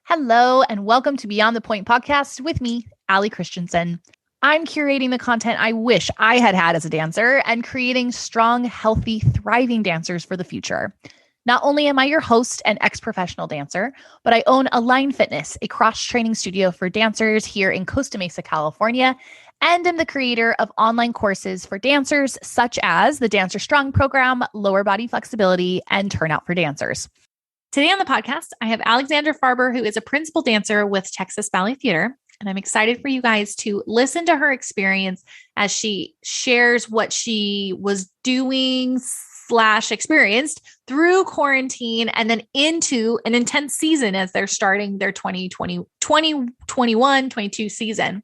Hello, and welcome to Beyond the Point podcast with me, Allie Christensen. I'm curating the content I wish I had had as a dancer and creating strong, healthy, thriving dancers for the future. Not only am I your host and ex-professional dancer, but I own Align Fitness, a cross-training studio for dancers here in Costa Mesa, California, and am the creator of online courses for dancers such as the Dancer Strong program, Lower Body Flexibility, and Turnout for Dancers. Today on the podcast, I have Alexandra Farber, who is a principal dancer with Texas Ballet Theater. And I'm excited for you guys to listen to her experience as she shares what she was doing / experienced through quarantine and then into an intense season as they're starting their 2021-22 season.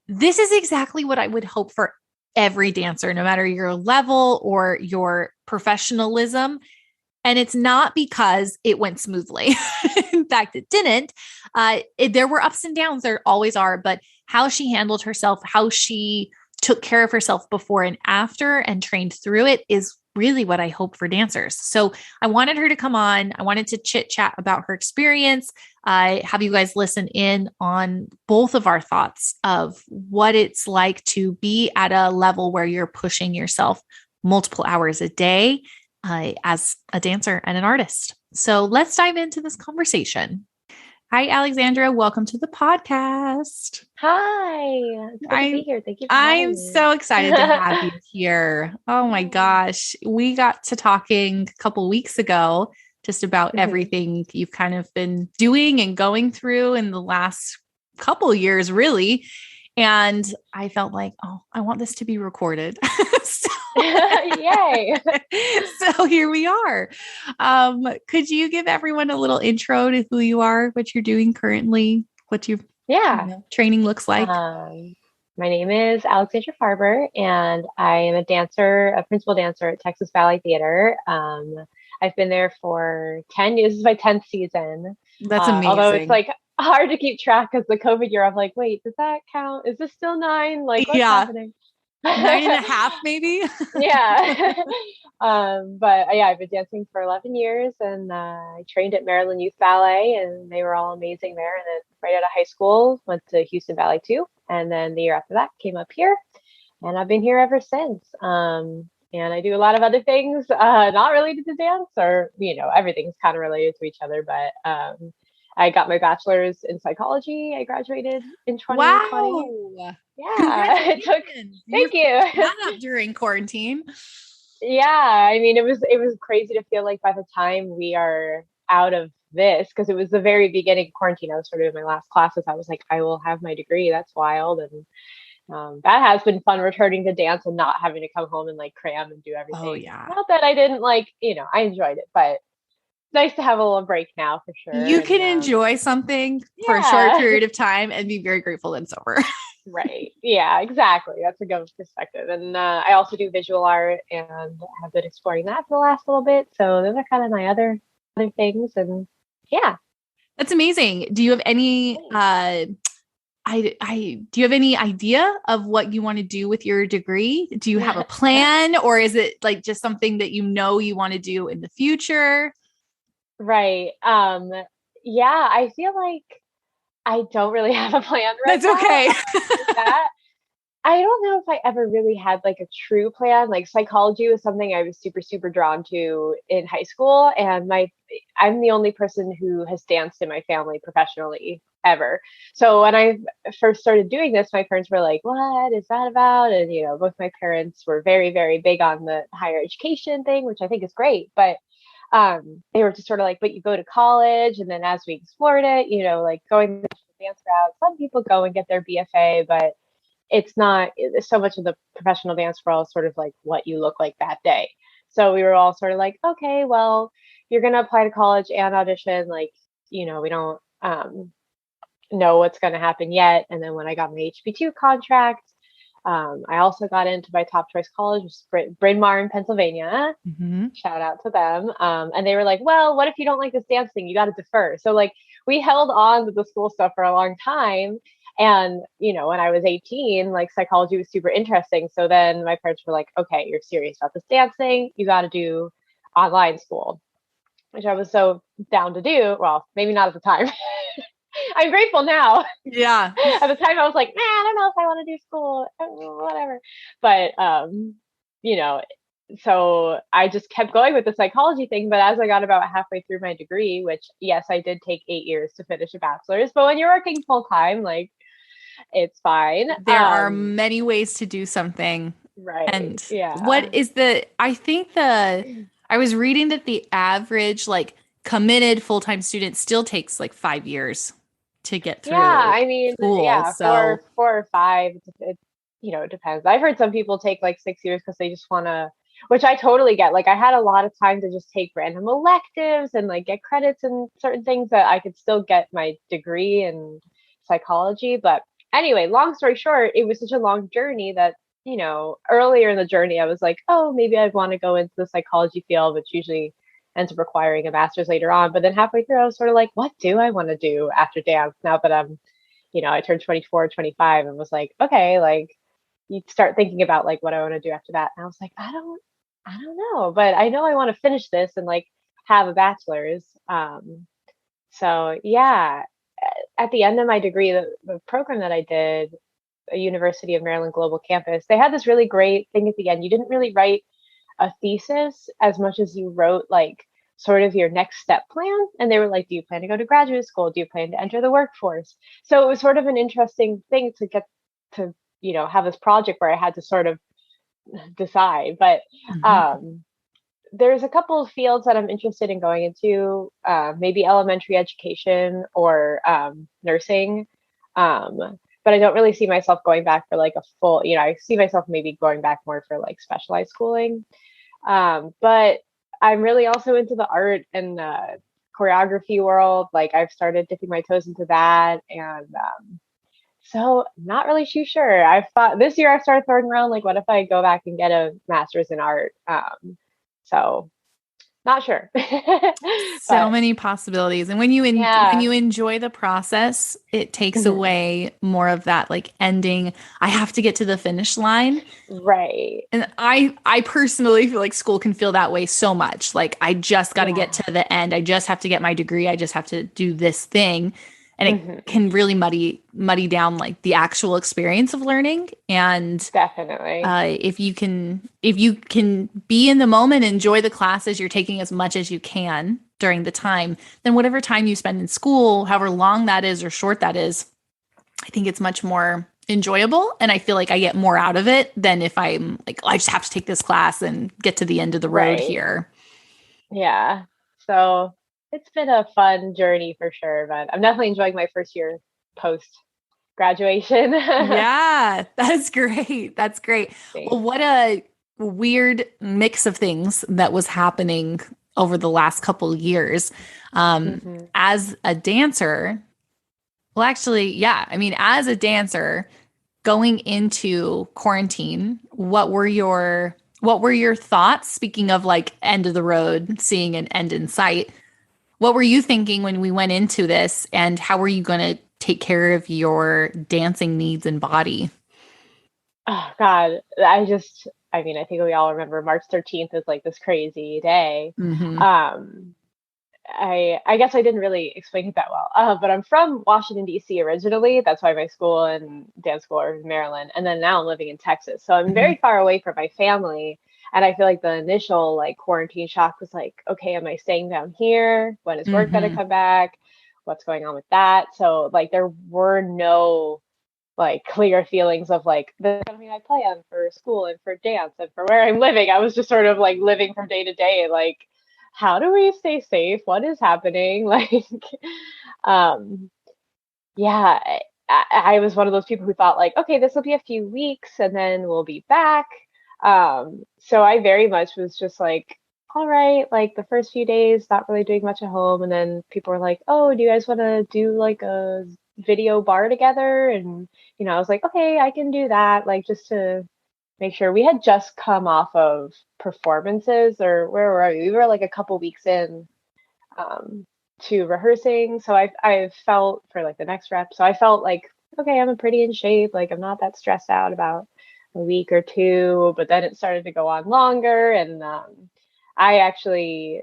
This is exactly what I would hope for every dancer, no matter your level or your professionalism. And it's not because it went smoothly. In fact, it didn't. There were ups and downs. There always are. But how she handled herself, how she took care of herself before and after and trained through it is really what I hope for dancers. So I wanted her to come on. I wanted to chit chat about her experience. Have you guys listen in on both of our thoughts of what it's like to be at a level where you're pushing yourself multiple hours a day as a dancer and an artist. So let's dive into this conversation. Hi, Alexandra. Welcome to the podcast. Hi. It's good to be here. Thank you for having me. I'm so excited to have you here. Oh my gosh. We got to talking a couple weeks ago just about everything you've kind of been doing and going through in the last couple years, really. And I felt like, oh, I want this to be recorded. Yay. So here we are. Could you give everyone a little intro to who you are, what you're doing currently, what your training looks like? My name is Alexandra Farber, and I am a principal dancer at Texas Ballet Theater. I've been there for 10 years. This is my 10th season. That's amazing. Although it's like hard to keep track because the COVID year, I'm like, wait, does that count? Is this still 9? Like, what's happening? 9.5, maybe. Yeah. But I've been dancing for 11 years and I trained at Maryland Youth Ballet and they were all amazing there. And then right out of high school, went to Houston Ballet too. And then the year after that came up here and I've been here ever since. And I do a lot of other things, not related to dance or, everything's kind of related to each other, but, I got my bachelor's in psychology. I graduated in 2020. Wow. Yeah. Thank you. That up during quarantine. Yeah. I mean, it was crazy to feel like by the time we are out of this, because it was the very beginning of quarantine. I was sort of in my last classes. I was like, I will have my degree. That's wild. And that has been fun, returning to dance and not having to come home and like cram and do everything. Oh yeah. Not that I didn't I enjoyed it, but nice to have a little break now for sure. You can enjoy something for a short period of time and be very grateful that it's over. Right. Yeah, exactly. That's a good perspective. And I also do visual art and have been exploring that for the last little bit. So those are kind of my other things. And yeah. That's amazing. Do you have any do you have any idea of what you want to do with your degree? Do you have a plan or is it like just something that you want to do in the future? Right. Yeah, I feel like I don't really have a plan right now. That's okay. I don't know if I ever really had like a true plan. Like psychology was something I was super, super drawn to in high school. And I'm the only person who has danced in my family professionally ever. So when I first started doing this, my parents were like, what is that about? And, both my parents were very, very big on the higher education thing, which I think is great. But they were just sort of like, but you go to college. And then as we explored it, like going the dance route, some people go and get their BFA, but it's not so much of the professional dance world is sort of like what you look like that day. So we were all sort of like, okay, well, you're going to apply to college and audition. Like, we don't know what's going to happen yet. And then when I got my HB2 contract, I also got into my top choice college, which is Bryn Mawr in Pennsylvania. Mm-hmm. Shout out to them. And they were like, well, what if you don't like this dance thing? You got to defer. So like we held on to the school stuff for a long time. And, when I was 18, like psychology was super interesting. So then my parents were like, okay, you're serious about this dancing. You got to do online school. which I was so down to do. Well, maybe not at the time. I'm grateful now. Yeah. At the time, I was like, nah, I don't know if I want to do school, whatever. But you know, so I just kept going with the psychology thing. But as I got about halfway through my degree, which yes, I did take 8 years to finish a bachelor's, but when you're working full time, like it's fine. There are many ways to do something. Right. And what Yeah. is I was reading that the average like committed full-time student still takes like 5 years to get Yeah. through I mean, school. yeah, So four or five. It depends. I've heard some people take like 6 years because they just want to, which I totally get. Like, I had a lot of time to just take random electives and like get credits and certain things that I could still get my degree in psychology. But anyway, long story short, it was such a long journey that, earlier in the journey, I was like, oh, maybe I'd want to go into the psychology field, which usually ends up requiring a master's later on. But then halfway through, I was sort of like, what do I want to do after dance now that I turned 24, 25 and was like, okay, like, you start thinking about like what I want to do after that. And I was like, I don't know, but I know I want to finish this and like have a bachelor's. So yeah, at the end of my degree, the program that I did, a University of Maryland Global Campus, they had this really great thing at the end. You didn't really write a thesis as much as you wrote like sort of your next step plan. And they were like, do you plan to go to graduate school? Do you plan to enter the workforce? So it was sort of an interesting thing to get to, have this project where I had to sort of decide. But mhm. there's a couple of fields that I'm interested in going into, maybe elementary education or nursing. But I don't really see myself going back for like a full, I see myself maybe going back more for like specialized schooling. But I'm really also into the art and choreography world. Like, I've started dipping my toes into that. And so not really too sure. I thought this year I started throwing around like, what if I go back and get a master's in art? So not sure. So But many possibilities. And when yeah. you enjoy the process, it takes Mhm. away more of that like ending, I have to get to the finish line. Right. And I personally feel like school can feel that way so much. Like I just got to get Yeah. to the end. I just have to get my degree. I just have to do this thing. And it Hmm. can really muddy down like the actual experience of learning. And Definitely. if you can be in the moment, enjoy the classes you're taking as much as you can during the time, then whatever time you spend in school, however long that is or short that is, I think it's much more enjoyable. And I feel like I get more out of it than if I'm like, oh, I just have to take this class and get to the end of the road Right. here. Yeah. So it's been a fun journey for sure, but I'm definitely enjoying my first year post graduation. Yeah, that's great. That's great. Well, Thanks. what a weird mix of things that was happening over the last couple of years. Hmm. As a dancer, well, actually, yeah, I mean, as a dancer going into quarantine, what were your thoughts? Speaking of like end of the road, seeing an end in sight, what were you thinking when we went into this, and how were you going to take care of your dancing needs and body? Oh God, I mean, I think we all remember March 13th is like this crazy day. Hmm. Um, I guess I didn't really explain it that well. But I'm from Washington D.C. originally. That's why my school and dance school are in Maryland, and then now I'm living in Texas. So I'm Hmm. very far away from my family. And I feel like the initial like quarantine shock was like, okay, am I staying down here? When is work gonna Hmm. come back? What's going on with that? So like there were no like clear feelings of like this is gonna be my plan for school and for dance and for where I'm living. I was just sort of like living from day to day, like how do we stay safe? What is happening? Like, um, yeah, I was one of those people who thought like, okay, this will be a few weeks and then we'll be back. So I very much was just like, all right, like the first few days, not really doing much at home, and then people were like, oh, do you guys want to do like a video bar together? And I was like, okay, I can do that, like just to make sure. We had just come off of performances, or where were we? We were like a couple weeks in um, to rehearsing. So I felt for like the next rep. So I felt like, okay, I'm pretty in shape. Like I'm not that stressed out about a week or two. But then it started to go on longer, and I actually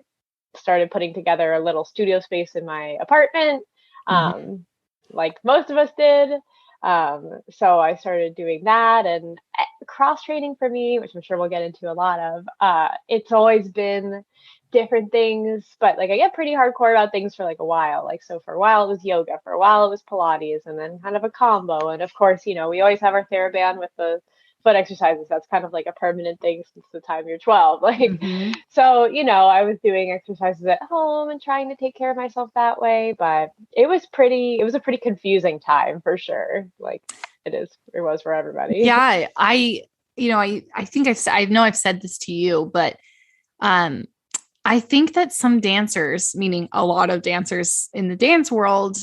started putting together a little studio space in my apartment, like most of us did. So I started doing that, and cross training for me, which I'm sure we'll get into a lot of, it's always been different things, but like I get pretty hardcore about things for like a while. Like, so for a while it was yoga, for a while it was Pilates, and then kind of a combo. And of course, we always have our TheraBand with the foot exercises. That's kind of like a permanent thing since the time you're 12. Like, so, I was doing exercises at home and trying to take care of myself that way, but it was a pretty confusing time for sure. Like it was for everybody. Yeah. I think I know I've said this to you, but, I think that some dancers, meaning a lot of dancers in the dance world,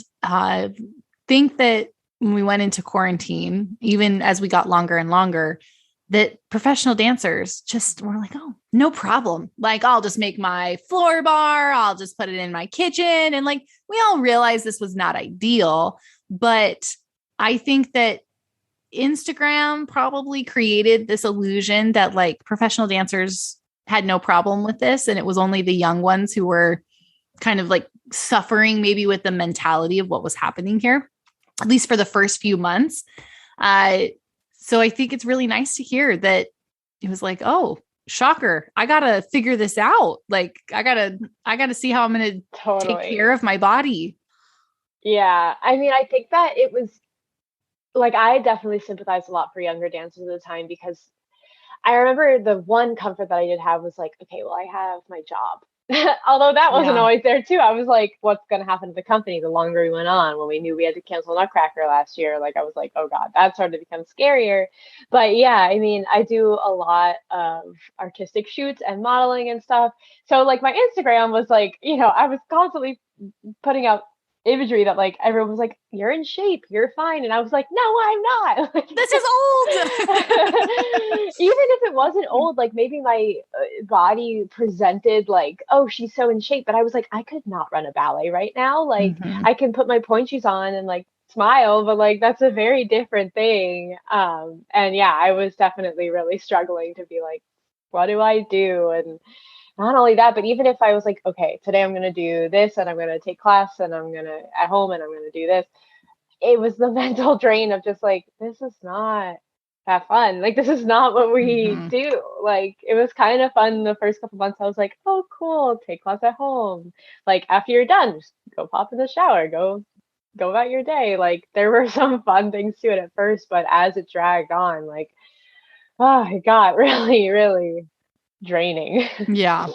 think that when we went into quarantine, even as we got longer and longer, that professional dancers just were like, oh, no problem. Like, I'll just make my floor bar. I'll just put it in my kitchen. And like, we all realized this was not ideal, but I think that Instagram probably created this illusion that like professional dancers had no problem with this. And it was only the young ones who were kind of like suffering maybe with the mentality of what was happening here, at least for the first few months. So I think it's really nice to hear that it was like, oh, shocker, I got to figure this out. Like, I gotta see how I'm going to take care of my body. Yeah. I mean, I think that it was like, I definitely sympathized a lot for younger dancers at the time, because I remember the one comfort that I did have was like, okay, well, I have my job. Although that wasn't always there too. I was like, what's going to happen to the company the longer we went on? When we knew we had to cancel Nutcracker last year, like I was like, oh God, that started to become scarier. But yeah, I mean, I do a lot of artistic shoots and modeling and stuff. So like my Instagram was like, I was constantly putting out imagery that like everyone was like, you're in shape, you're fine, and I was like, no, I'm not. This is old. Even if it wasn't old, like maybe my body presented like, oh, she's so in shape, but I was like, I could not run a ballet right now. Like I can put my pointe shoes on and like smile, but like that's a very different thing. And yeah, I was definitely really struggling to be like, what do I do? And not only that, but even if I was like, okay, today I'm going to do this and I'm going to take class and I'm going to at home and I'm going to do this, it was the mental drain of just like, this is not that fun. Like, this is not what we do. Like, it was kind of fun the first couple months. I was like, oh, cool, take class at home. Like, after you're done, just go pop in the shower, go about your day. Like, there were some fun things to it at first, but as it dragged on, like, oh, it got really, really draining. Yeah.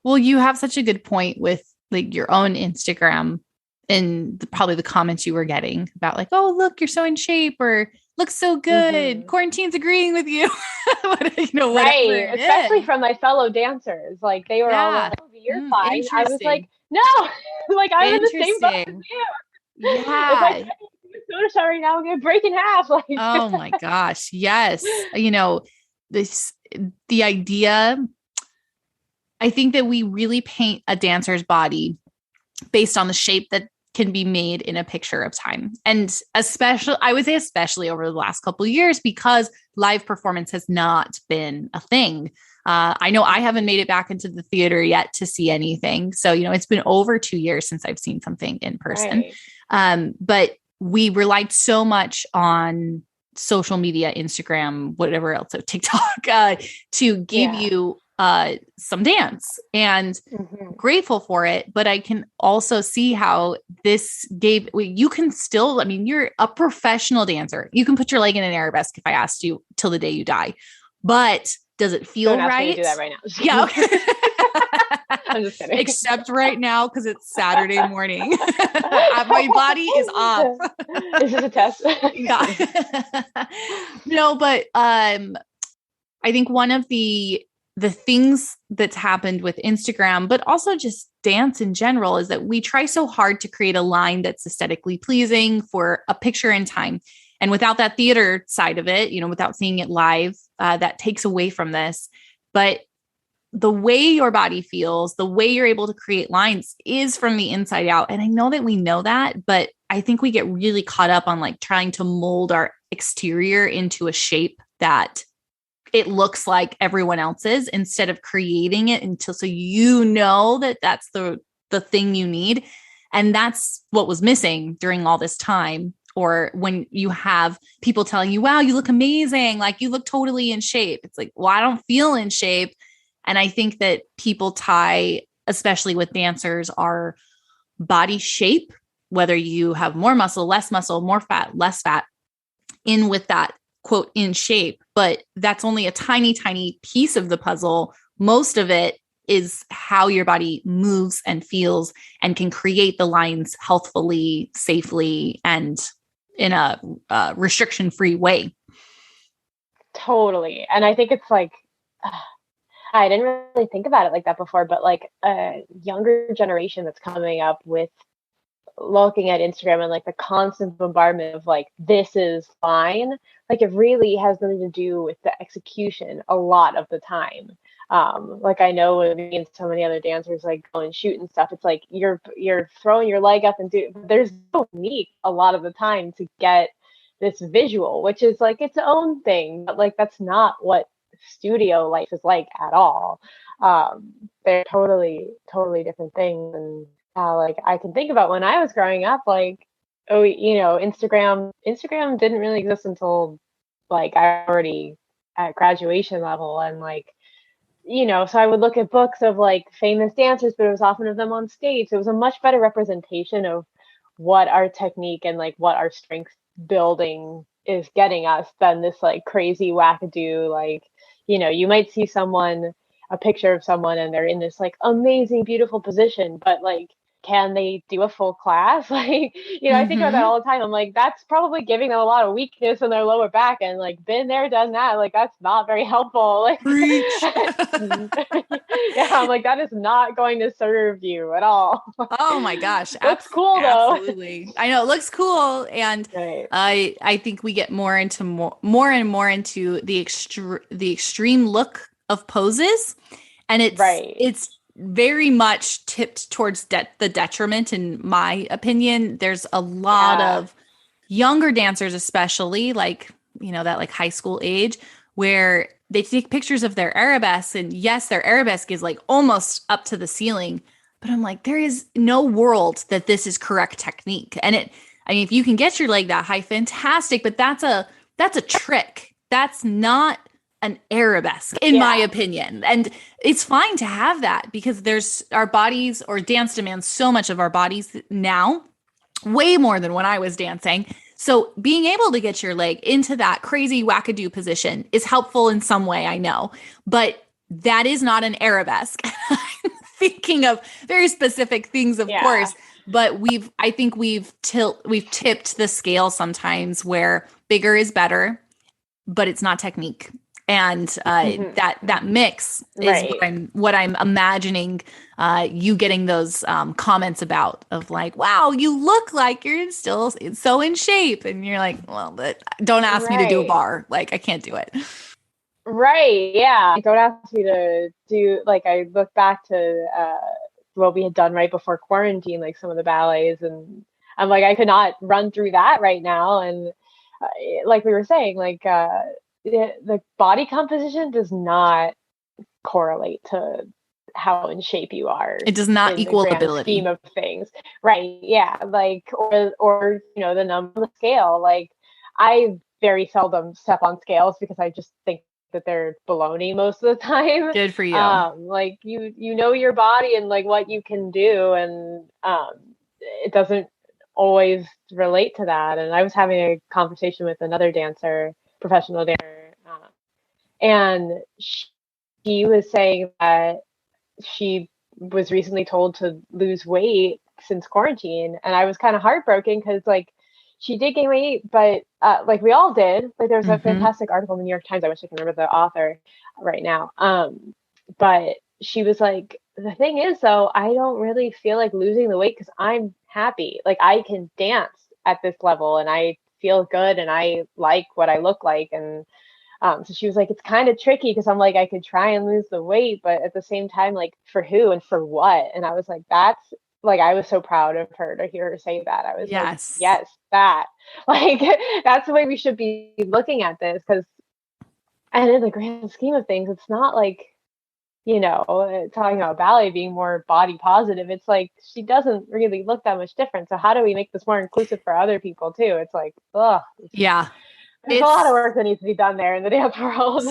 Well, you have such a good point with like your own Instagram and probably the comments you were getting about like, oh, look, you're so in shape, or looks so good. Quarantine's agreeing with you. Right. Especially from my fellow dancers. Like they were all like, oh, you're fine. I was like, no, like I'm in the same boat as you. Yeah. If I soda shot right now, I'm gonna break in half. Like, oh my gosh. Yes. The idea, I think that we really paint a dancer's body based on the shape that can be made in a picture of time. And I would say especially over the last couple of years, because live performance has not been a thing. I know I haven't made it back into the theater yet to see anything. So, it's been over 2 years since I've seen something in person. Right. But we relied so much on social media, Instagram, whatever else, so TikTok, to give you some dance, and grateful for it. But I can also see how this you can still, you're a professional dancer. You can put your leg in an arabesque if I asked you till the day you die, but does it feel right? Do that right now. Yeah. I'm just kidding. Except right now, because it's Saturday morning. My body is off. Is this a test? Yeah. No, but I think one of the things that's happened with Instagram, but also just dance in general, is that we try so hard to create a line that's aesthetically pleasing for a picture in time. And without that theater side of it, without seeing it live, that takes away from this. But the way your body feels, the way you're able to create lines is from the inside out. And I know that we know that, but I think we get really caught up on like trying to mold our exterior into a shape that it looks like everyone else's instead of creating it until, so you know that that's the thing you need. And that's what was missing during all this time. Or when you have people telling you, wow, you look amazing, like you look totally in shape. It's like, well, I don't feel in shape. And I think that people tie, especially with dancers, our body shape, whether you have more muscle, more fat, less fat, in with that quote in shape. But that's only a tiny, tiny piece of the puzzle. Most of it is how your body moves and feels and can create the lines healthfully, safely, and in a restriction-free way. Totally. And I think it's like, I didn't really think about it like that before, but like a younger generation that's coming up with looking at Instagram and like the constant bombardment of like, this is fine. Like it really has nothing to do with the execution a lot of the time. Like I know with me and so many other dancers like go and shoot and stuff, it's like you're throwing your leg up and there's no technique a lot of the time to get this visual, which is like its own thing, but like that's not what studio life is like at all. They're totally different things. And like I can think about when I was growing up, like, oh, Instagram didn't really exist until like I already at graduation level. And like, so I would look at books of like famous dancers, but it was often of them on stage. So it was a much better representation of what our technique and like what our strength building is getting us than this like crazy wackadoo. Like, you might see a picture of someone and they're in this like amazing, beautiful position, but like, can they do a full class? Like, I think about that all the time. I'm like, that's probably giving them a lot of weakness in their lower back, and like been there, done that. Like, that's not very helpful. Like, yeah, I'm like, that is not going to serve you at all. Oh my gosh. Looks cool though. Absolutely. I know it looks cool. And right. I think we get more and more into the extreme look of poses. And it's very much tipped towards the detriment, in my opinion. There's a lot of younger dancers, especially like, that like high school age, where they take pictures of their arabesque, and yes, their arabesque is like almost up to the ceiling. But I'm like, there is no world that this is correct technique. And if you can get your leg that high, fantastic. But that's a trick. That's not an arabesque, in my opinion. And it's fine to have that, because our bodies, or dance demands so much of our bodies now, way more than when I was dancing. So being able to get your leg into that crazy wackadoo position is helpful in some way, I know, but that is not an arabesque. I'm thinking of very specific things, of course, but I think we've tipped the scale sometimes, where bigger is better, but it's not technique. And that mix is what I'm imagining you getting those comments about, of like, wow, you look like you're still so in shape. And you're like, well, but don't ask me to do a bar. Like, I can't do it. Right. Yeah. Don't ask me to do, like, I look back to what we had done right before quarantine, like some of the ballets, and I'm like, I could not run through that right now. And like we were saying, like, the body composition does not correlate to how in shape you are. It does not equal the grand ability scheme of things. Right. Yeah. Like, or the number on the scale. Like, I very seldom step on scales because I just think that they're baloney most of the time. Good for you. Like you know your body and like what you can do, and it doesn't always relate to that. And I was having a conversation with another professional dancer, and she was saying that she was recently told to lose weight since quarantine, and I was kind of heartbroken because like she did gain weight, but like we all did. Like there was a fantastic article in the New York Times. I wish I could remember the author right now. But she was like, the thing is though, I don't really feel like losing the weight because I'm happy. Like I can dance at this level and I feel good and I like what I look like. And so she was like, it's kind of tricky because I'm like, I could try and lose the weight, but at the same time, like for who and for what? And I was like, that's like, I was so proud of her to hear her say that. I was like, yes, that, like, that's the way we should be looking at this. Because And in the grand scheme of things, it's not like, talking about ballet being more body positive, it's like she doesn't really look that much different. So how do we make this more inclusive for other people too? It's like, ugh. Yeah. There's a lot of work that needs to be done there in the dance world.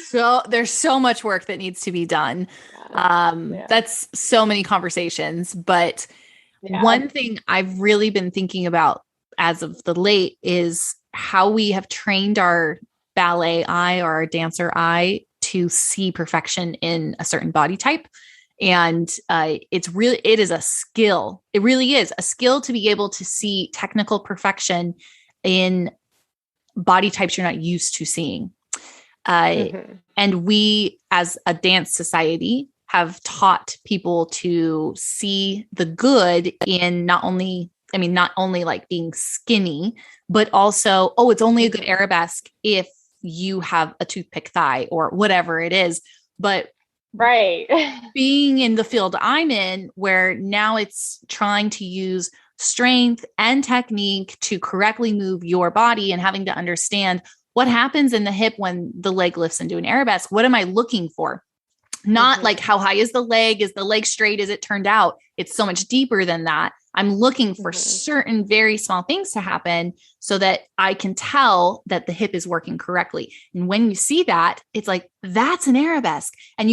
So there's so much work that needs to be done. Yeah. That's so many conversations. But one thing I've really been thinking about as of the late is how we have trained our ballet eye or our dancer eye to see perfection in a certain body type. And it is a skill. It really is a skill to be able to see technical perfection in body types you're not used to seeing. And we, as a dance society, have taught people to see the good in not only like being skinny, but also, oh, it's only a good arabesque if you have a toothpick thigh or whatever it is. But right. being in the field I'm in, where now it's trying to use strength and technique to correctly move your body and having to understand what happens in the hip when the leg lifts into an arabesque. What am I looking for? Not like how high is the leg? Is the leg straight? Is it turned out? It's so much deeper than that. I'm looking for certain very small things to happen so that I can tell that the hip is working correctly. And when you see that, it's like, that's an arabesque. And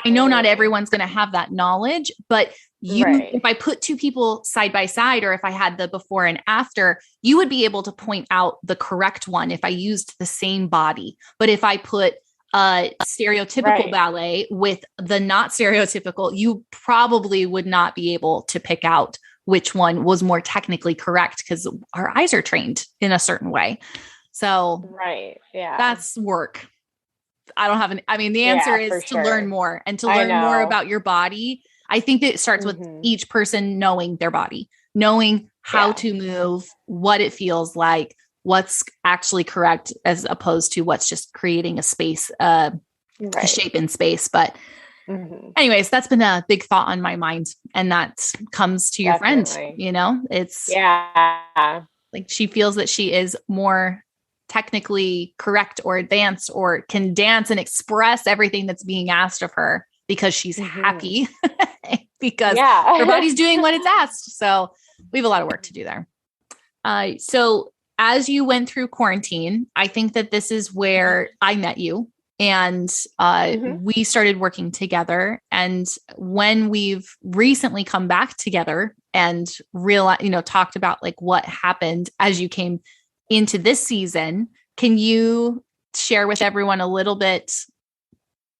I know not everyone's going to have that knowledge, but if I put two people side by side, or if I had the before and after, you would be able to point out the correct one if I used the same body. But if I put stereotypical ballet with the not stereotypical, you probably would not be able to pick out which one was more technically correct because our eyes are trained in a certain way. So that's work. I don't have the answer is to learn more and to learn more about your body. I think that it starts with each person knowing their body, knowing how to move, what it feels like, what's actually correct, as opposed to what's just creating a space, a shape in space. But anyways, that's been a big thought on my mind. And that comes to your friend, it's like, she feels that she is more technically correct or advanced or can dance and express everything that's being asked of her because she's happy because her body's doing what it's asked. So we have a lot of work to do there. So as you went through quarantine, I think that this is where I met you, and we started working together. And when we've recently come back together and talked about like what happened as you came into this season, can you share with everyone a little bit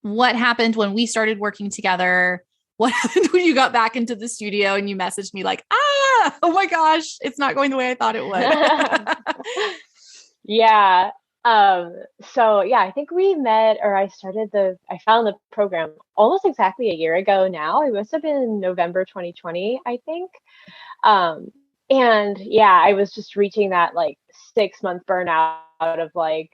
what happened when we started working together? What happened when you got back into the studio and you messaged me like, oh my gosh, it's not going the way I thought it would. So I think we met, or I found the program almost exactly a year ago now. It must have been November 2020, I think. I was just reaching that like 6-month burnout of like,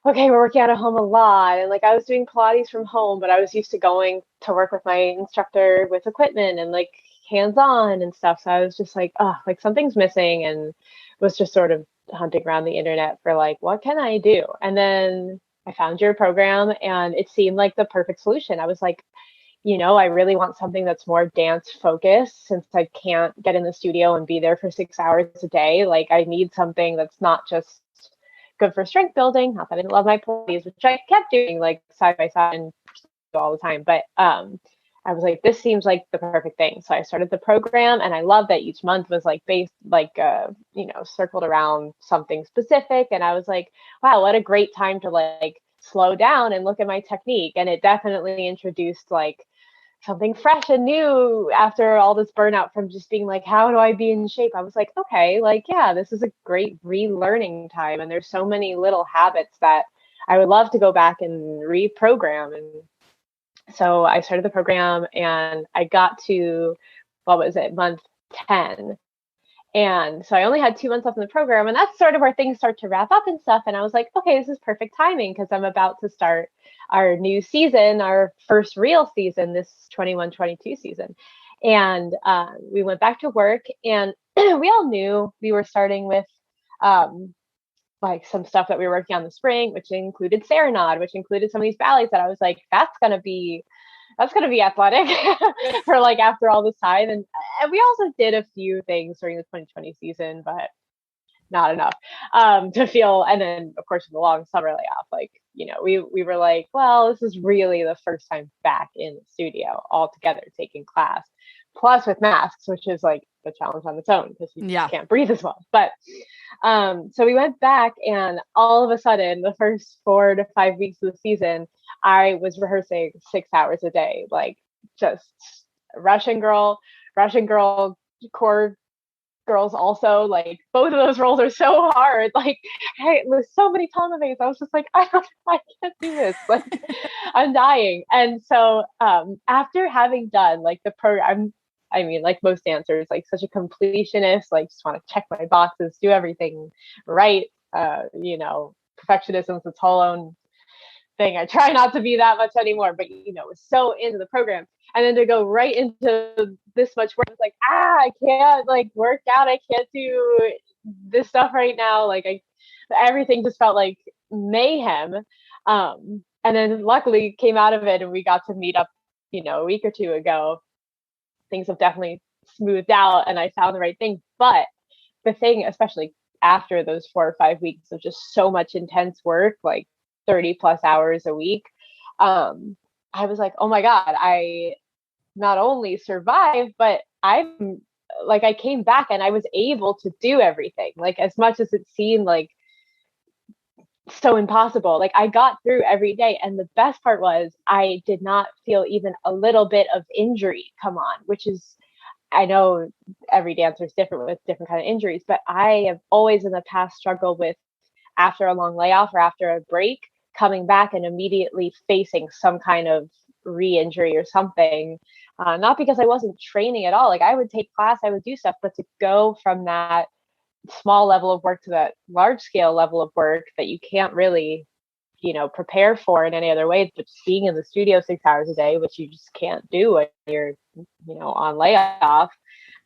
okay, we're working out at home a lot. And like, I was doing Pilates from home, but I was used to going to work with my instructor with equipment and like hands-on and stuff. So I was just like, oh, like something's missing, and was just sort of hunting around the internet for like, what can I do? And then I found your program and it seemed like the perfect solution. I was like, I really want something that's more dance focused, since I can't get in the studio and be there for 6 hours a day. Like, I need something that's not just good for strength building. Not that I didn't love my Pilates, which I kept doing like side by side and all the time. But I was like, this seems like the perfect thing. So I started the program, and I love that each month was like based, like, circled around something specific. And I was like, wow, what a great time to like slow down and look at my technique. And it definitely introduced like something fresh and new after all this burnout from just being like, how do I be in shape? I was like, okay, like, yeah, this is a great relearning time. And there's so many little habits that I would love to go back and reprogram. And so I started the program, and I got to, month 10. And so I only had 2 months left in the program, and that's sort of where things start to wrap up and stuff. And I was like, okay, this is perfect timing, because I'm about to start our new season, our first real season, this 21-22 season. And we went back to work, and we all knew we were starting with like some stuff that we were working on in the spring, which included Serenade, which included some of these ballets that I was like, that's going to be athletic for like after all this time. And we also did a few things during the 2020 season, but not enough to feel. And then of course, with the long summer layoff, like, you know, we were like, well, this is really the first time back in the studio all together taking class, plus with masks, which is like the challenge on its own because you can't breathe as well. But so we went back, and all of a sudden, the first 4 to 5 weeks of the season, I was rehearsing 6 hours a day, like just Russian girl, core girls also, like both of those roles are so hard. Like with so many tournaments, I was just like, I can't do this. Like I'm dying. And so after having done like the program, I mean, like most dancers, like such a completionist, like just want to check my boxes, do everything right. You know, perfectionism is its whole own thing. I try not to be that much anymore, but you know, was so into the program. And then to go right into this much work, it's like, I can't like work out. I can't do this stuff right now. Like everything just felt like mayhem. And then luckily came out of it, and we got to meet up, you know, a week or two ago. Things have definitely smoothed out, and I found the right thing. But the thing, especially after those 4 or 5 weeks of just so much intense work, like 30 plus hours a week, I was like, oh my God, I not only survived, but I'm like, I came back and I was able to do everything. Like as much as it seemed like so impossible, like I got through every day. And the best part was I did not feel even a little bit of injury come on, which is, I know every dancer is different with different kind of injuries, but I have always in the past struggled with, after a long layoff or after a break, coming back and immediately facing some kind of re-injury or something. Not because I wasn't training at all. Like I would take class, I would do stuff, but to go from that small level of work to that large scale level of work that you can't really, you know, prepare for in any other way, but just being in the studio 6 hours a day, which you just can't do when you're, you know, on layoff.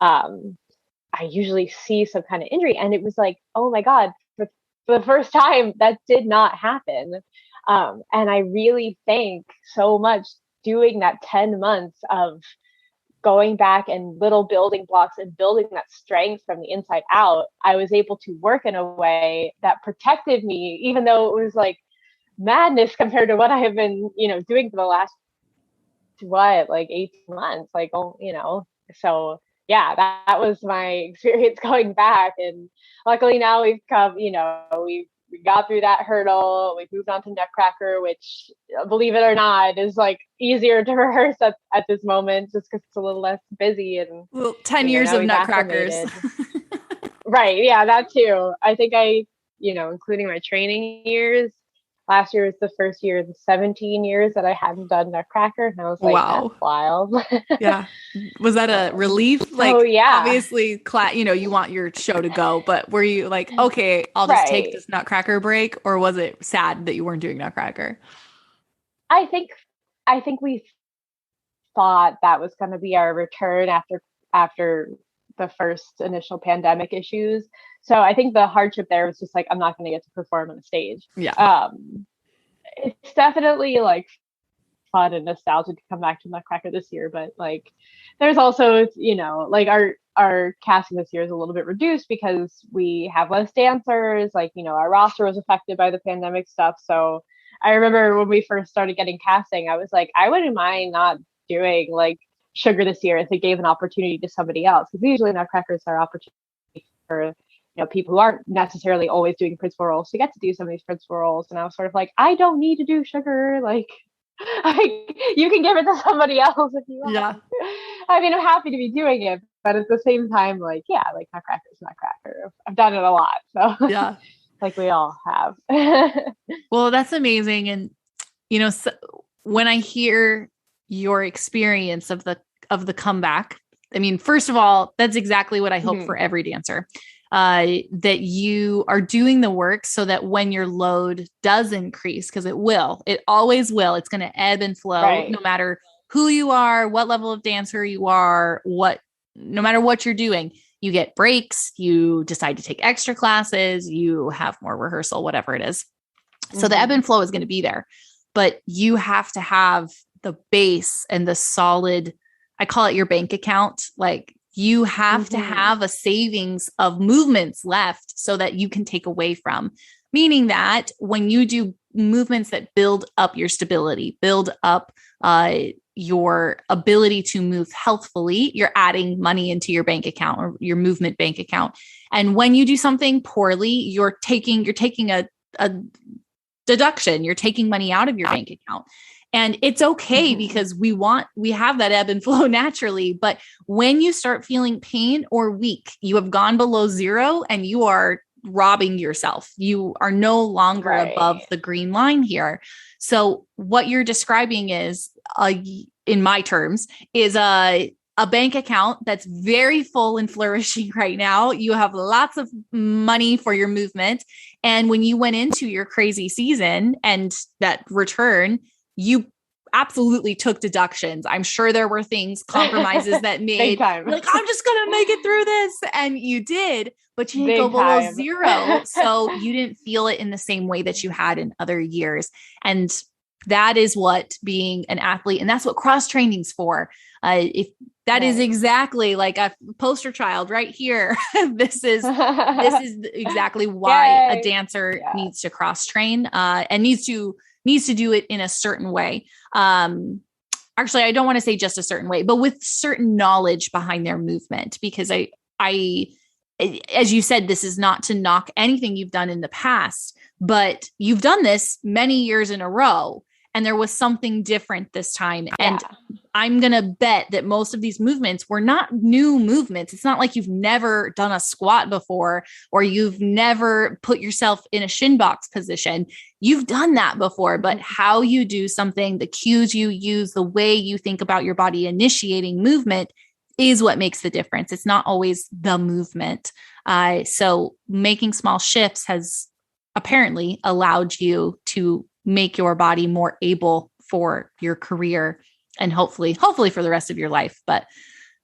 I usually see some kind of injury, and it was like, oh my God, for the first time that did not happen. And I really think so much doing that 10 months of going back and little building blocks and building that strength from the inside out, I was able to work in a way that protected me, even though it was like madness compared to what I have been, you know, doing for the last, like 18 months, like, oh, you know, so yeah, that was my experience going back. And luckily now we've come, you know, we got through that hurdle. We've moved on to Nutcracker, which, believe it or not, is like easier to rehearse at this moment just because it's a little less busy. And well, 10 years of Nutcrackers. Right. Yeah, that too. I think you know, including my training years, last year was the first year of the 17 years that I hadn't done Nutcracker. And I was like, wow, that's wild. Yeah. Was that a relief? Like, yeah, obviously, you know, you want your show to go, but were you like, okay, I'll just take this Nutcracker break? Or was it sad that you weren't doing Nutcracker? I think we thought that was going to be our return after the first initial pandemic issues. So I think the hardship there was just like, I'm not going to get to perform on a stage. Yeah. It's definitely like fun and nostalgic to come back to Nutcracker this year, but like there's also, you know, like our casting this year is a little bit reduced because we have less dancers. Like, you know, our roster was affected by the pandemic stuff. So I remember when we first started getting casting, I was like, I wouldn't mind not doing like Sugar this year if it gave an opportunity to somebody else, because usually Nutcrackers are opportunities for, you know, people who aren't necessarily always doing principal roles to get to do some of these principal roles. And I was sort of like, I don't need to do Sugar, like you can give it to somebody else if you want. Yeah. I mean, I'm happy to be doing it, but at the same time, like, yeah, like Nutcracker. I've done it a lot, so yeah, like we all have. Well, that's amazing. And you know, so when I hear your experience of the comeback, I mean, first of all, that's exactly what I hope for every dancer, that you are doing the work so that when your load does increase, because it always will, it's going to ebb and flow, no matter who you are, what level of dancer you are, no matter what you're doing, you get breaks, you decide to take extra classes, you have more rehearsal, whatever it is. So the ebb and flow is going to be there, but you have to have the base and the solid, I call it your bank account. Like you have to have a savings of movements left so that you can take away from, meaning that when you do movements that build up your stability, build up your ability to move healthfully, you're adding money into your bank account or your movement bank account. And when you do something poorly, you're taking a deduction, you're taking money out of your bank account. And it's okay because we have that ebb and flow naturally. But when you start feeling pain or weak, you have gone below zero and you are robbing yourself. You are no longer above the green line here. So what you're describing is, in my terms, is a bank account that's very full and flourishing right now. You have lots of money for your movement. And when you went into your crazy season and that return, you absolutely took deductions. I'm sure there were compromises that made like, I'm just going to make it through this. And you did, but you didn't go below zero. So you didn't feel it in the same way that you had in other years. And that is what being an athlete, and that's what cross training's for. If that is exactly like a poster child right here. This is exactly why a dancer needs to cross train and needs to do it in a certain way. Actually, I don't want to say just a certain way, but with certain knowledge behind their movement, because I, as you said, this is not to knock anything you've done in the past, but you've done this many years in a row. And there was something different this time. And I'm going to bet that most of these movements were not new movements. It's not like you've never done a squat before, or you've never put yourself in a shin box position. You've done that before, but how you do something, the cues you use, the way you think about your body initiating movement is what makes the difference. It's not always the movement. So making small shifts has apparently allowed you to make your body more able for your career and hopefully for the rest of your life. But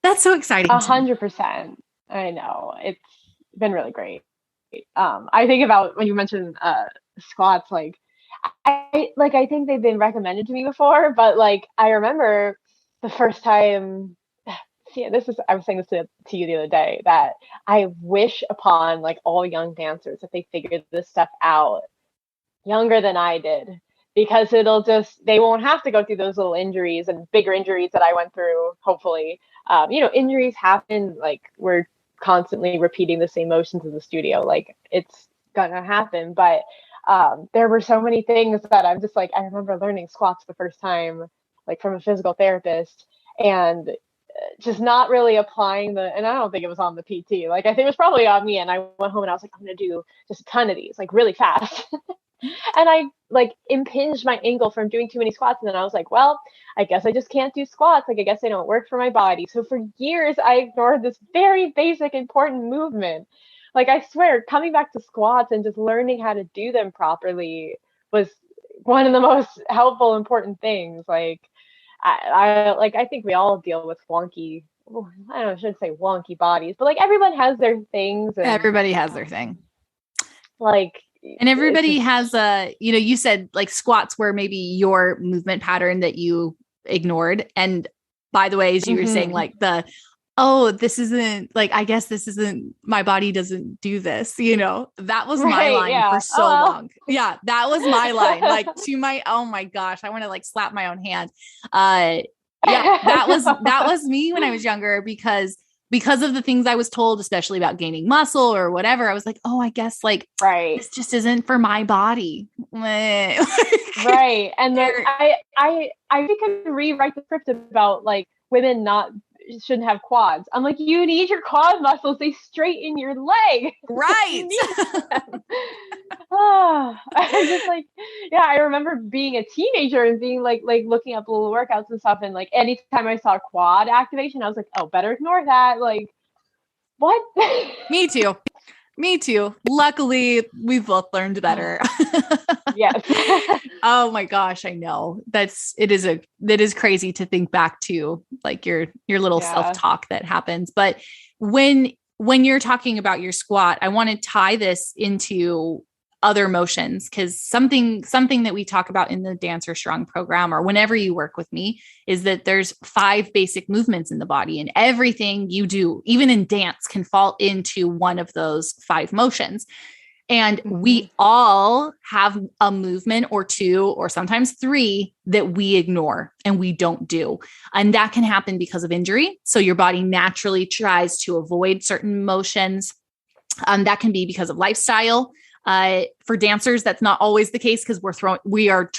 that's so exciting. 100%. I know, it's been really great. I think about when you mentioned squats, like I think they've been recommended to me before, but like I remember the first time. See, I was saying this to you the other day, that I wish upon like all young dancers that they figured this stuff out younger than I did, because they won't have to go through those little injuries and bigger injuries that I went through. Hopefully, injuries happen. Like we're constantly repeating the same motions in the studio. Like it's gonna happen. But there were so many things that I'm just like, I remember learning squats the first time, like from a physical therapist, and just not really applying and I don't think it was on the PT. Like I think it was probably on me. And I went home and I was like, I'm going to do just a ton of these, like really fast. And I like impinged my ankle from doing too many squats. And then I was like, well, I guess I just can't do squats. Like, I guess they don't work for my body. So for years, I ignored this very basic, important movement. Like, I swear, coming back to squats and just learning how to do them properly was one of the most helpful, important things. Like, I think we all deal with wonky, I don't know, I shouldn't say wonky bodies, but like everyone has their things. And, everybody has their thing. Like, and everybody has you said like squats were maybe your movement pattern that you ignored. And by the way, as you were saying, like this isn't like, I guess this isn't, my body doesn't do this, that was my line for so long. Yeah. That was my line, like oh my gosh, I want to like slap my own hand. That was me when I was younger, because of the things I was told, especially about gaining muscle or whatever. I was like, oh, I guess like, this just isn't for my body. Right. And then I think I can rewrite the script about like women shouldn't have quads. I'm like, you need your quad muscles. They straighten your leg. Right. I just like, I remember being a teenager and being like looking up little workouts and stuff. And like, anytime I saw quad activation, I was like, oh, better ignore that. Like, what? Me too. Luckily, we've both learned better. Yes. Oh my gosh, I know. It is crazy to think back to like your little self-talk that happens. But when when you're talking about your squat, I want to tie this into other motions, because something that we talk about in the Dancer Strong program, or whenever you work with me, is that there's 5 basic movements in the body, and everything you do, even in dance, can fall into one of those 5 motions. And we all have a movement or 2, or sometimes 3, that we ignore and we don't do. And that can happen because of injury. So your body naturally tries to avoid certain motions. That can be because of lifestyle. For dancers, that's not always the case, because we are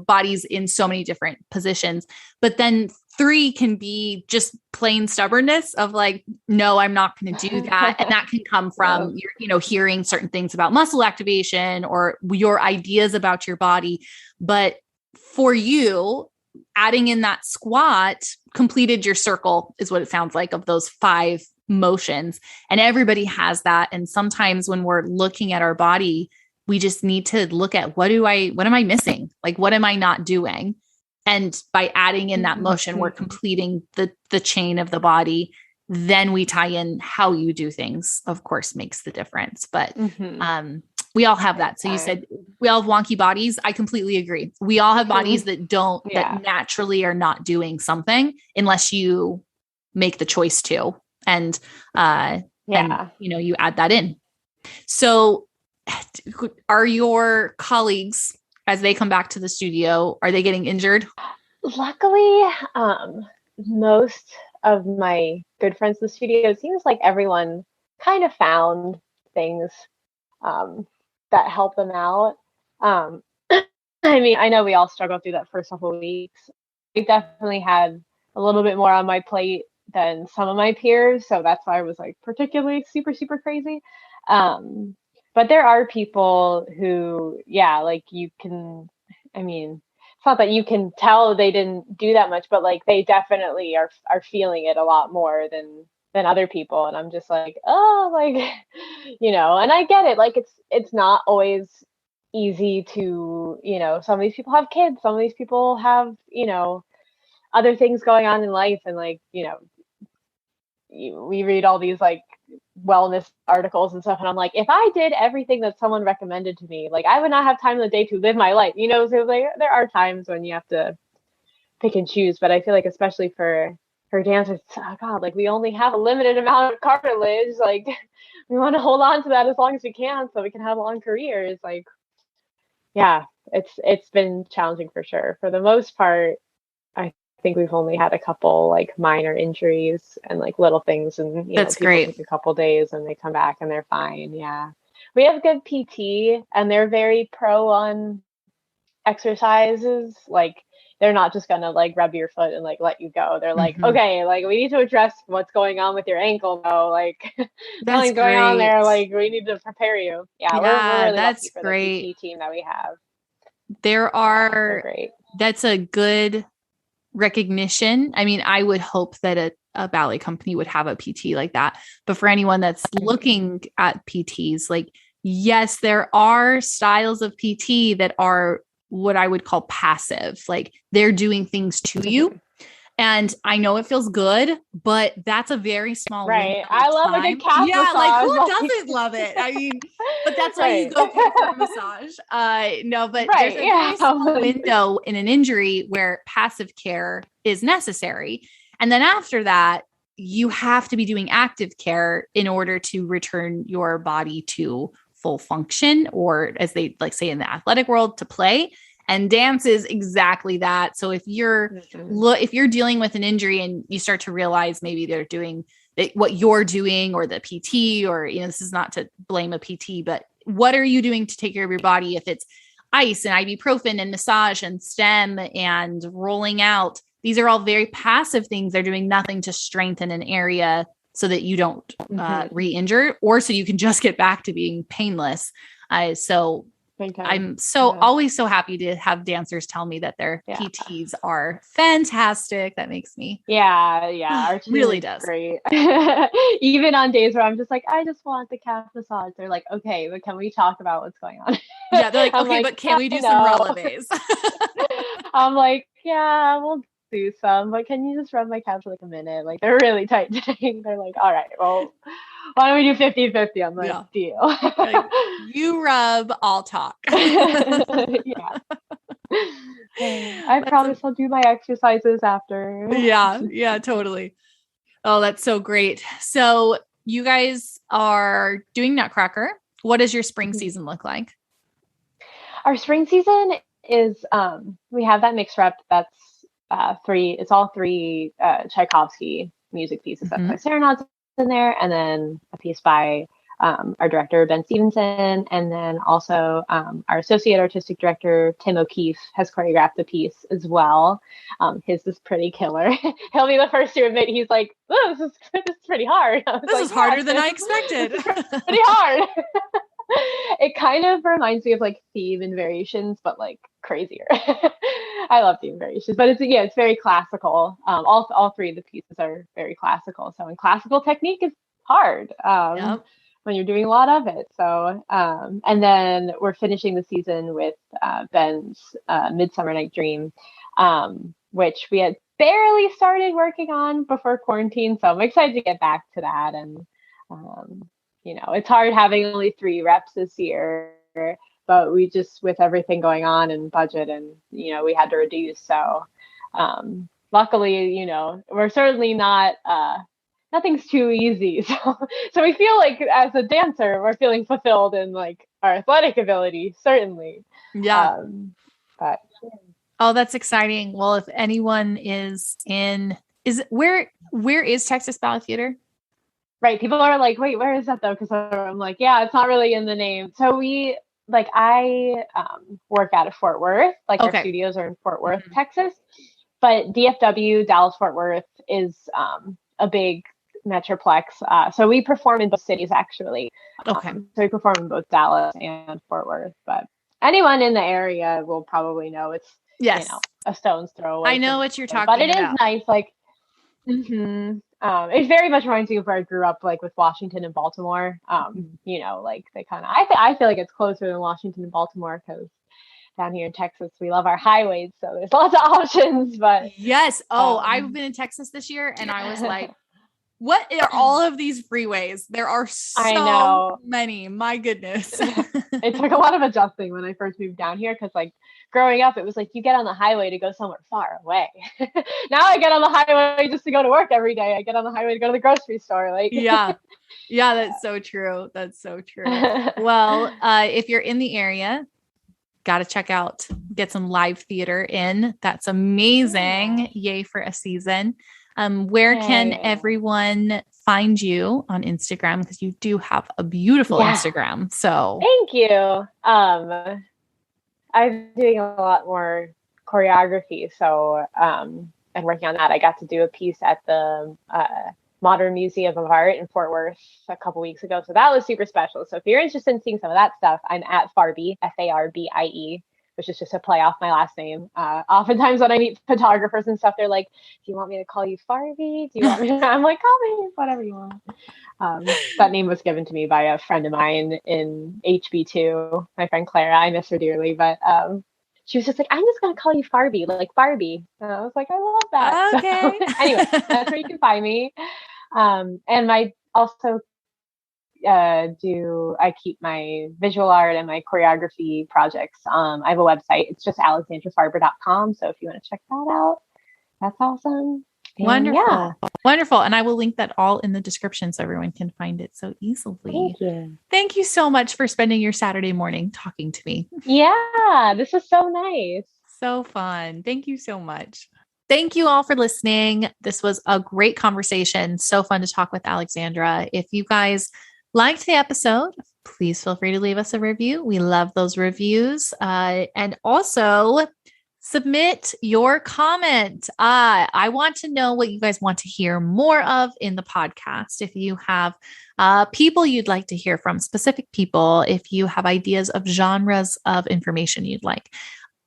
bodies in so many different positions. But then 3 can be just plain stubbornness of like, no, I'm not going to do that. And that can come from your, hearing certain things about muscle activation or your ideas about your body. But for you, adding in that squat completed your circle, is what it sounds like, of those 5 motions. And everybody has that. And sometimes when we're looking at our body, we just need to look at what am I missing? Like, what am I not doing? And by adding in that motion, we're completing the chain of the body. Then we tie in how you do things, of course, makes the difference. But we all have that. So you said we all have wonky bodies. I completely agree. We all have bodies that that naturally are not doing something unless you make the choice to. And, you add that in. So are your colleagues, as they come back to the studio, are they getting injured? Luckily, most of my good friends in the studio, it seems like everyone kind of found things that help them out. I mean, I know we all struggled through that first couple of weeks. I definitely had a little bit more on my plate than some of my peers, so that's why I was like particularly super, super crazy. But there are people who, like you can, I mean, it's not that you can tell they didn't do that much, but like they definitely are feeling it a lot more than other people. And I'm just like, oh, like, and I get it. Like it's not always easy to, some of these people have kids, some of these people have, other things going on in life. And like, we read all these like wellness articles and stuff, and I'm like, if I did everything that someone recommended to me, like I would not have time in the day to live my life, so like there are times when you have to pick and choose. But I feel like especially for dancers, oh God, like we only have a limited amount of cartilage, like we want to hold on to that as long as we can so we can have long careers. Like it's been challenging for sure. For the most part, I think we've only had a couple like minor injuries and like little things, and That's people great. take a couple days and they come back and they're fine. Yeah, we have good PT and they're very pro on exercises. Like they're not just gonna like rub your foot and like let you go. They're like, okay, like we need to address what's going on with your ankle though. Like something's going on there. Like we need to prepare you. Yeah, we're really lucky for the PT team that we have. That's a good recognition. I mean, I would hope that a ballet company would have a PT like that. But for anyone that's looking at PTs, like, yes, there are styles of PT that are what I would call passive. Like they're doing things to you. And I know it feels good, but that's a very small right. I love a good calf massage. Like who doesn't love it? I mean, but that's why you go pay for a massage. No, but there's a very small window in an injury where passive care is necessary. And then after that, you have to be doing active care in order to return your body to full function, or as they like say in the athletic world, to play. And dance is exactly that. So if you're dealing with an injury and you start to realize maybe they're doing what you're doing, or the PT, or, this is not to blame a PT, but what are you doing to take care of your body? If it's ice and ibuprofen and massage and stem and rolling out, these are all very passive things. They're doing nothing to strengthen an area so that you don't re-injure, or so you can just get back to being painless. So I'm always so happy to have dancers tell me that their PTs are fantastic. That makes me our team really does great. Even on days where I'm just like, I just want the calf massage, they're like, okay, but can we talk about what's going on? Yeah, they're like, okay, but can we do some releves? I'm like, yeah, we'll do some, but can you just rub my calf for like a minute? Like they're really tight today. They're like, all right, well, Why don't we do 50-50? I'm like, Yeah. deal. Like, you rub, I'll talk. Yeah. I promise I'll do my exercises after. Yeah, totally. Oh, that's so great. So you guys are doing Nutcracker. What does your spring season look like? Our spring season is we have that mixed rep that's it's all three Tchaikovsky music pieces. That's by Serenades in there, and then a piece by our director Ben Stevenson, and then also our associate artistic director Tim O'Keefe has choreographed a piece as well. His is pretty killer. He'll be the first to admit he's like, oh, this is pretty hard. This is harder than I expected. Pretty hard. It kind of reminds me of like theme and variations, but like crazier. I love theme variations, but it's very classical. All three of the pieces are very classical. So, and classical technique is hard when you're doing a lot of it. So, and then we're finishing the season with Ben's Midsummer Night Dream, which we had barely started working on before quarantine. So I'm excited to get back to that. And it's hard having only 3 reps this year, but we just, with everything going on and budget and, we had to reduce. So, luckily, we're certainly not, nothing's too easy. So we feel like as a dancer, we're feeling fulfilled in like our athletic ability, certainly. Yeah. But oh, that's exciting. Well, if anyone is where is Texas Ballet Theater? Right. People are like, wait, where is that though? Because I'm like, yeah, it's not really in the name. So I work out of Fort Worth. Like our studios are in Fort Worth, Texas. But DFW, Dallas Fort Worth, is a big metroplex. So we perform in both cities, actually. So we perform in both Dallas and Fort Worth. But anyone in the area will probably know it's a stone's throw away. I know what you're talking about. But it is nice. Like, it very much reminds me of where I grew up, like with Washington and Baltimore. Like they kind of, I feel like it's closer than Washington and Baltimore because down here in Texas, we love our highways. So there's lots of options, but yes. Oh, I've been in Texas this year and I was like, what are all of these freeways? There are so many. My goodness. It took a lot of adjusting when I first moved down here because like growing up, it was like you get on the highway to go somewhere far away. Now I get on the highway just to go to work every day. I get on the highway to go to the grocery store. Like yeah, that's so true. That's so true. Well, if you're in the area, got to get some live theater in. That's amazing. Yay for a season. Where can everyone find you on Instagram? Because you do have a beautiful Instagram. So thank you. I'm doing a lot more choreography. So and working on that. I got to do a piece at the Modern Museum of Art in Fort Worth a couple weeks ago. So that was super special. So if you're interested in seeing some of that stuff, I'm at Farbie, Farbie, which is just a play off my last name. Oftentimes when I meet photographers and stuff, they're like, do you want me to call you Farbie? Do you want me to? I'm like, call me whatever you want. That name was given to me by a friend of mine in HB2, my friend Clara. I miss her dearly, but she was just like, I'm just going to call you Farbie, like Barbie. And I was like, I love that. Okay. So, anyway, that's where you can find me. And I also I keep my visual art and my choreography projects. I have a website. It's just alexandrafarber.com. So if you want to check that out, that's awesome. And wonderful. Wonderful. And I will link that all in the description so everyone can find it so easily. Thank you. Thank you so much for spending your Saturday morning talking to me. Yeah, this was so nice. So fun. Thank you so much. Thank you all for listening. This was a great conversation. So fun to talk with Alexandra. If you guys liked the episode, please feel free to leave us a review. We love those reviews. And also submit your comment. I want to know what you guys want to hear more of in the podcast. If you have people you'd like to hear from, specific people, if you have ideas of genres of information you'd like,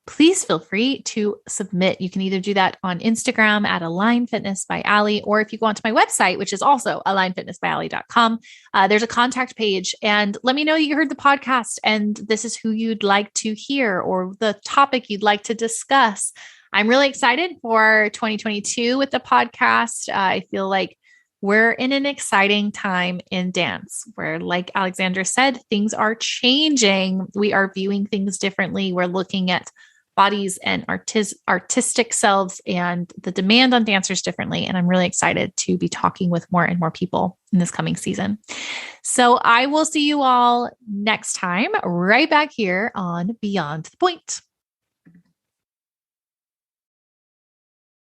please feel free to submit. You can either do that on Instagram at Align Fitness by Ali, or if you go onto my website, which is also alignfitnessbyali.com, there's a contact page, and let me know you heard the podcast and this is who you'd like to hear or the topic you'd like to discuss. I'm really excited for 2022 with the podcast. I feel like we're in an exciting time in dance where, like Alexandra said, things are changing. We are viewing things differently. We're looking at bodies and artistic selves and the demand on dancers differently. And I'm really excited to be talking with more and more people in this coming season. So I will see you all next time, right back here on Beyond the Point.